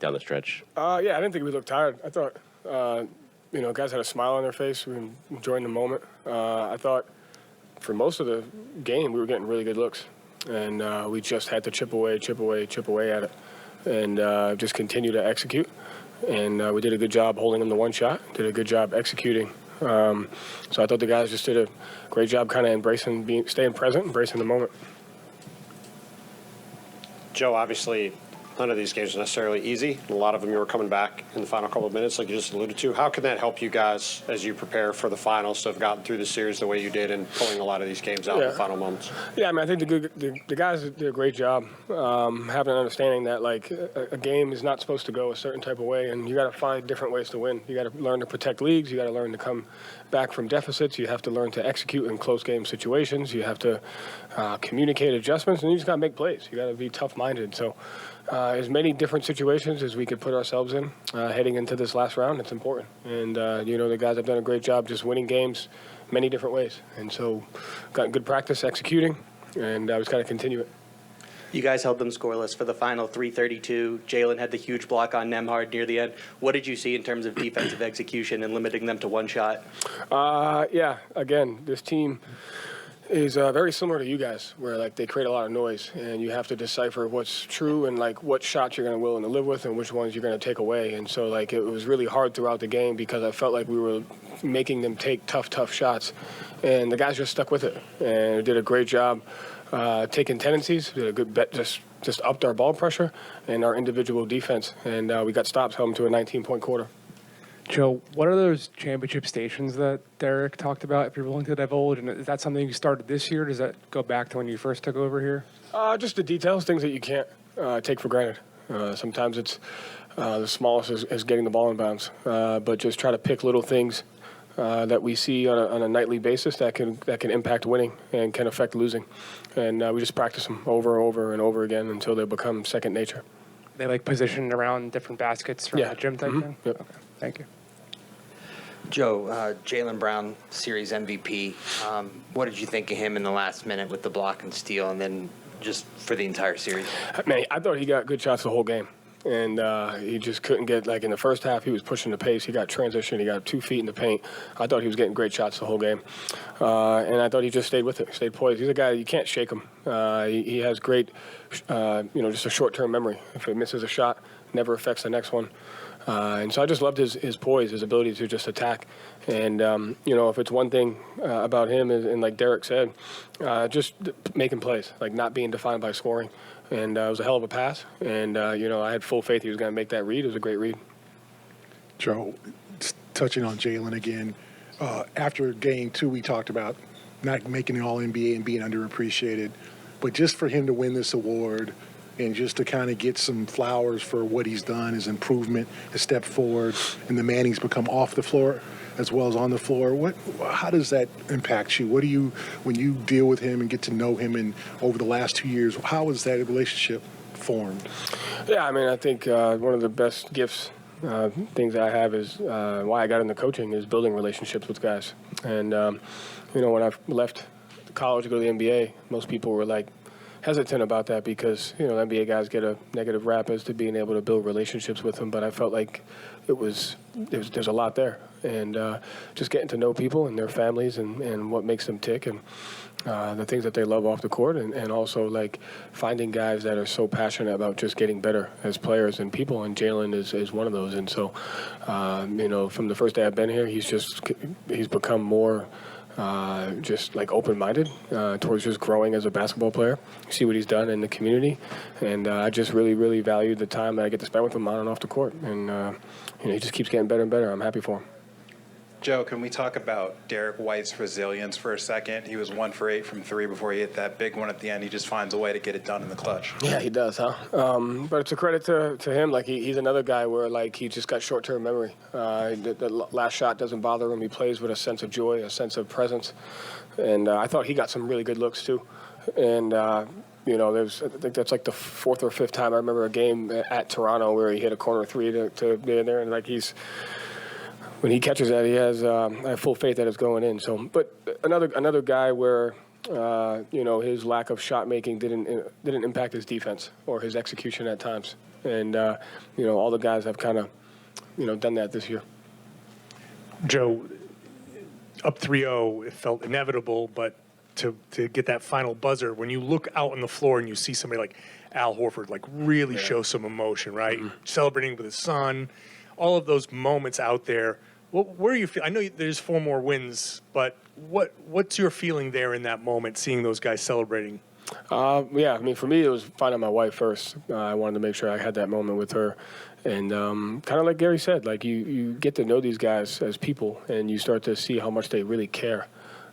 down the stretch? Yeah, I didn't think we looked tired. I thought, guys had a smile on their face. We were enjoying the moment. I thought for most of the game we were getting really good looks, and we just had to chip away at it, and just continue to execute. And we did a good job holding them to one shot, did a good job executing. So I thought the guys just did a great job kind of staying present, embracing the moment. Joe, obviously, none of these games are necessarily easy. A lot of them you were coming back in the final couple of minutes, like you just alluded to. How can that help you guys as you prepare for the finals to have gotten through the series the way you did and pulling a lot of these games out in the final moments? Yeah, I mean, I think the guys did a great job having an understanding that, like, a game is not supposed to go a certain type of way, and you got to find different ways to win. You got to learn to protect leads. You got to learn to come back from deficits. You have to learn to execute in close game situations. You have to communicate adjustments, and you just got to make plays. You got to be tough-minded. So as many different situations as we could put ourselves in heading into this last round, it's important. And, the guys have done a great job just winning games many different ways. And so got good practice executing, and I was got to continue it. You guys held them scoreless for the final 332. Jalen had the huge block on Nembhard near the end. What did you see in terms of defensive execution and limiting them to one shot? Again, this team is very similar to you guys, where like they create a lot of noise, and you have to decipher what's true and like what shots you're going to willing to live with and which ones you're going to take away. And so like it was really hard throughout the game because I felt like we were making them take tough shots, and the guys just stuck with it and did a great job taking tendencies. Did a good bet, just upped our ball pressure and our individual defense, and we got stops, held them to a 19-point quarter. Joe, what are those championship stations that Derek talked about, if you're willing to divulge? And is that something you started this year? Does that go back to when you first took over here? Just the details, things that you can't take for granted. Sometimes it's the smallest is getting the ball in bounds, but just try to pick little things that we see on a nightly basis that can impact winning and can affect losing. And we just practice them over and over again until they become second nature. They like positioned around different baskets from the gym type thing? Yep. Okay, thank you. Joe, Jaylen Brown, Series MVP. What did you think of him in the last minute with the block and steal, and then just for the entire series? Man, I thought he got good shots the whole game. And he just couldn't get, like in the first half, he was pushing the pace. He got transition. He got 2 feet in the paint. I thought he was getting great shots the whole game. And I thought he just stayed with it, stayed poised. He's a guy, you can't shake him. He has great, just a short-term memory. If he misses a shot, never affects the next one. And so I just loved his poise, his ability to just attack. And, if it's one thing about him, and like Derek said, just making plays, like not being defined by scoring. And it was a hell of a pass. And, I had full faith he was going to make that read. It was a great read. Joe, touching on Jalen again, after game 2, we talked about not making the All-NBA and being underappreciated. But just for him to win this award and just to kind of get some flowers for what he's done, his improvement, his step forward, and the man he's become off the floor as well as on the floor, how does that impact you? What do you, when you deal with him and get to know him and over the last 2 years, how is that relationship formed? Yeah, I mean, I think one of the best gifts, things I have is why I got into coaching is building relationships with guys. And, when I left college to go to the NBA, most people were like, hesitant about that because, NBA guys get a negative rap as to being able to build relationships with them. But I felt like there's a lot there. And just getting to know people and their families and what makes them tick and the things that they love off the court. And also, like, finding guys that are so passionate about just getting better as players and people. And Jalen is one of those. And so, from the first day I've been here, he's become more just like open-minded towards just growing as a basketball player. You see what he's done in the community, and I just really, really value the time that I get to spend with him on and off the court. And he just keeps getting better and better. I'm happy for him. Joe, can we talk about Derek White's resilience for a second? He was 1 for 8 from 3 before he hit that big one at the end. He just finds a way to get it done in the clutch. Yeah, he does, huh? But it's a credit to him. Like, he's another guy where, like, he just got short-term memory. The last shot doesn't bother him. He plays with a sense of joy, a sense of presence. And I thought he got some really good looks, too. And, I think that's like the 4th or 5th time I remember a game at Toronto where he hit a corner 3 to be in there. And, like, when he catches that, he has I have full faith that it's going in. So, but another guy where his lack of shot making didn't impact his defense or his execution at times. And, all the guys have kind of, done that this year. Joe, up 3-0, it felt inevitable, but to get that final buzzer, when you look out on the floor and you see somebody like Al Horford, like really show some emotion, right? Celebrating with his son, all of those moments out there. Where do you feel? I know there's 4 more wins, but what's your feeling there in that moment, seeing those guys celebrating? Yeah, I mean, for me, it was finding my wife first. I wanted to make sure I had that moment with her. And kind of like Gary said, like you get to know these guys as people, and you start to see how much they really care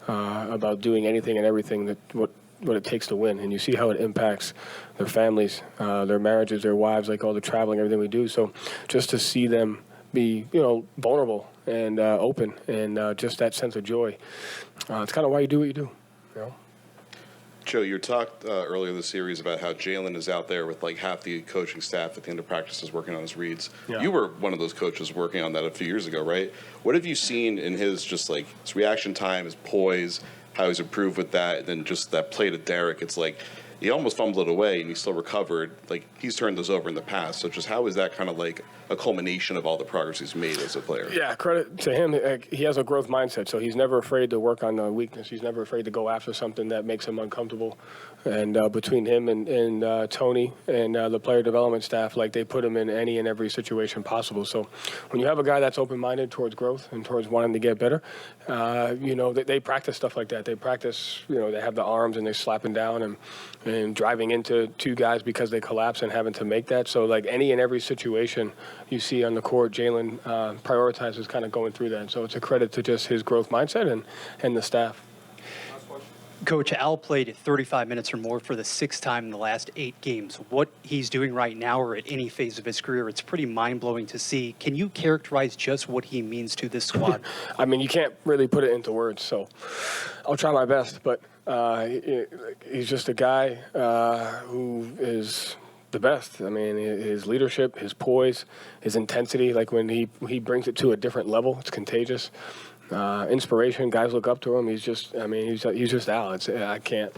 about doing anything and everything that what it takes to win. And you see how it impacts their families, their marriages, their wives, like all the traveling, everything we do. So just to see them be, vulnerable and open, and just that sense of joy, it's kind of why you do what you do, Joe, you talked earlier in the series about how Jalen is out there with like half the coaching staff at the end of practices working on his reads. Yeah. You were one of those coaches working on that a few years ago, right? What have you seen in his just like his reaction time, his poise, how he's improved with that, and then just that play to Derek? It's like he almost fumbled it away and he still recovered. Like he's turned those over in the past. So just how is that kind of like a culmination of all the progress he's made as a player? Yeah, credit to him. He has a growth mindset, so he's never afraid to work on a weakness. He's never afraid to go after something that makes him uncomfortable. And between him and Tony and the player development staff, like they put him in any and every situation possible. So when you have a guy that's open-minded towards growth and towards wanting to get better, they practice stuff like that. They practice, they have the arms and they're slapping down and driving into 2 guys because they collapse and having to make that. So like any and every situation you see on the court, Jalen prioritizes kind of going through that. So it's a credit to just his growth mindset and the staff. Coach, Al played 35 minutes or more for the 6th time in the last 8 games. What he's doing right now or at any phase of his career, it's pretty mind-blowing to see. Can you characterize just what he means to this squad? I mean, you can't really put it into words, so I'll try my best. But he's just a guy who is the best. I mean, his leadership, his poise, his intensity, like when he brings it to a different level, it's contagious. Inspiration, guys look up to him. He's just Al. I can't